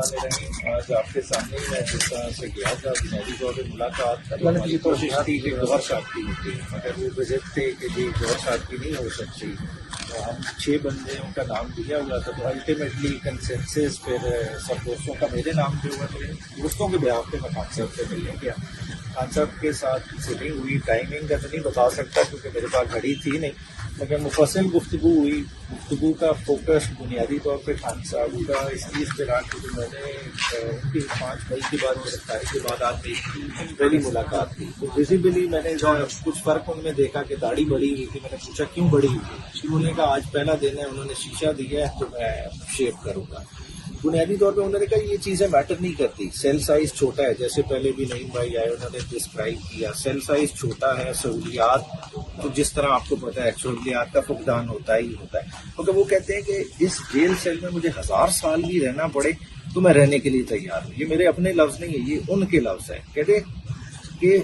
والے رہیں. آج آپ کے سامنے ہی میں جس طرح سے گیا تھا بنیادی طور پہ ملاقات کرنے کی کوشش تھی کہ گوہر صاحب کی ہوتی، مگر وہ وزٹ تھے کہ جی گوہر صاحب کی نہیں ہو سکتی. تو ہم 6 بندوں کا نام دیا ہوا تھا، تو الٹیمیٹلی کنسنسس پھر سب دوستوں کا میرے نام پہ ہوا. تو دوستوں کے بیاف پہ میں خان صاحب سے ملنے گیا. خان صاحب کے ساتھ سیٹنگ ہوئی. ٹائمنگ کا تو نہیں بتا سکتا کیونکہ میرے پاس گھڑی تھی نہیں، مگر مفصل گفتگو ہوئی. گفتگو کا فوکس بنیادی طور پہ خان صاحب کا اس چیز پہ رہا کہ میں نے ان کی 5 مئی کے بعد گرفتاری کے بعد آپ کی پہلی ملاقات کی. تو ویزیبلی میں نے کچھ فرق ان میں دیکھا کہ داڑھی بڑی ہوئی تھی. میں نے پوچھا کیوں بڑی ہوئی؟ انہوں نے کہا آج پہلا دن ہے، انہوں نے شیشہ دیا ہے تو میں شیو کروں گا. بنیادی طور پہ انہوں نے کہا یہ چیزیں میٹر نہیں کرتی، سیل سائز چھوٹا ہے. جیسے پہلے بھی نعیم بھائی آئے انہوں نے ڈسکرائب کیا، سیل سائز چھوٹا ہے. سہولیات تو جس طرح آپ کو پتا ہے سہولیات کا فقدان ہوتا ہی ہوتا ہے. کیونکہ وہ کہتے ہیں کہ اس جیل سیل میں مجھے 1000 سال بھی رہنا پڑے تو میں رہنے کے لیے تیار ہوں. یہ میرے اپنے لفظ نہیں ہے، یہ ان کے لفظ ہیں. کہتے کہ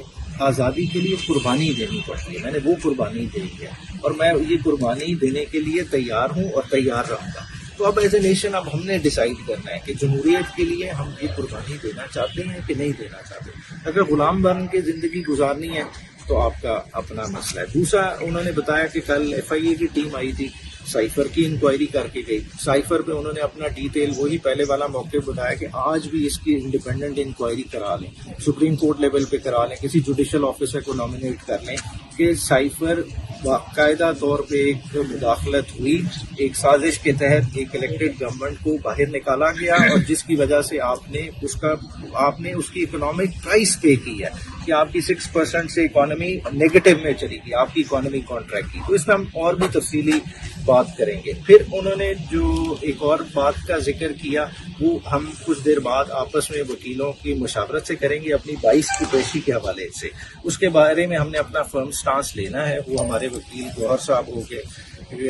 آزادی کے لیے قربانی دینی پڑتی ہے، میں نے وہ قربانی دی ہے اور میں یہ قربانی دینے کے لیے تیار ہوں اور تیار رہوں گا. تو اب ایز اے نیشن اب ہم نے ڈیسائیڈ کرنا ہے کہ جمہوریت کے لیے ہم یہ قربانی دینا چاہتے ہیں کہ نہیں دینا چاہتے. اگر غلام بن کے زندگی گزارنی ہے تو آپ کا اپنا مسئلہ ہے. دوسرا انہوں نے بتایا کہ کل ایف آئی اے کی ٹیم آئی تھی، سائفر کی انکوائری کر کے گئی. سائفر پہ انہوں نے اپنا ڈیٹیل وہی پہلے والا موقع بتایا کہ آج بھی اس کی انڈیپینڈنٹ انکوائری کرا لیں، سپریم کورٹ لیول پہ کرا لیں، کسی جوڈیشل آفیسر کو نامینیٹ کر لیں کہ سائفر باقاعدہ طور پہ ایک مداخلت ہوئی، ایک سازش کے تحت ایک الیکٹڈ گورنمنٹ کو باہر نکالا گیا اور جس کی وجہ سے آپ نے اس کی اکنامک پرائس پے کی ہے کہ آپ کی 6% سے اکانومی نیگیٹو میں چلی گئی، آپ کی اکانومی کانٹریکٹ کی. تو اس میں ہم اور بھی تفصیلی بات کریں گے. پھر انہوں نے جو ایک اور بات کا ذکر کیا وہ ہم کچھ دیر بعد آپس میں وکیلوں کی مشاورت سے کریں گے اپنی 22 کی پیشی کے حوالے سے. اس کے بارے میں ہم نے اپنا فرم سٹانس لینا ہے. وہ ہمارے وکیل گوہر صاحب ہو گئے،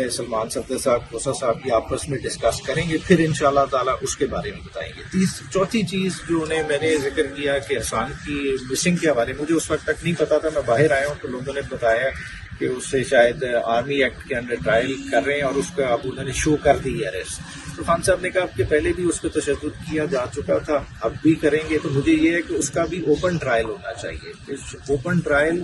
سلمان صفدر صاحب، کوسا صاحب کی آپس میں ڈسکس کریں گے. پھر انشاءاللہ تعالی اس کے بارے میں بتائیں گے. چوتھی چیز جو میں نے ذکر کیا کہ احسان کی مسنگ کے حوالے، مجھے اس وقت تک نہیں پتا تھا، میں باہر آیا ہوں تو لوگوں نے بتایا کہ اس سے شاید آرمی ایکٹ کے انڈر ٹرائل کر رہے ہیں اور اس کا اب انہوں نے شو کر دی ارسٹ. تو خان صاحب نے کہا اب کہ پہلے بھی اس پہ تشدد کیا جا چکا تھا، اب بھی کریں گے. تو مجھے یہ ہے کہ اس کا بھی اوپن ٹرائل ہونا چاہیے. اوپن ٹرائل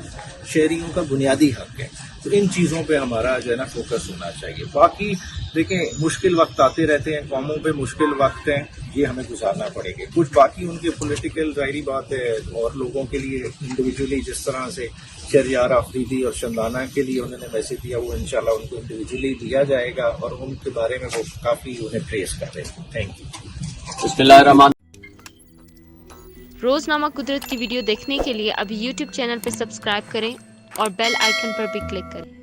شہریوں کا بنیادی حق ہے. تو ان چیزوں پہ ہمارا جو ہے نا فوکس ہونا چاہیے. باقی دیکھیں مشکل وقت آتے رہتے ہیں، قوموں پہ مشکل وقت ہیں، یہ ہمیں گزارنا پڑے گا. کچھ باقی ان کے پولیٹیکل ظاہری بات ہے اور لوگوں کے لیے انڈیویجولی جس طرح سے شہریار آفریدی اور شمدانہ کے لیے انہوں نے میسج دیا وہ انشاءاللہ ان کو انڈیویجولی دیا جائے گا اور ان کے بارے میں وہ کافی انہیں پریس کر رہے ہیں. Thank you. بسم اللہ الرحمن. روزنامہ قدرت کی ویڈیو دیکھنے کے لیے ابھی یوٹیوب چینل پہ سبسکرائب کریں اور بیل آئیکن پر بھی کلک کریں.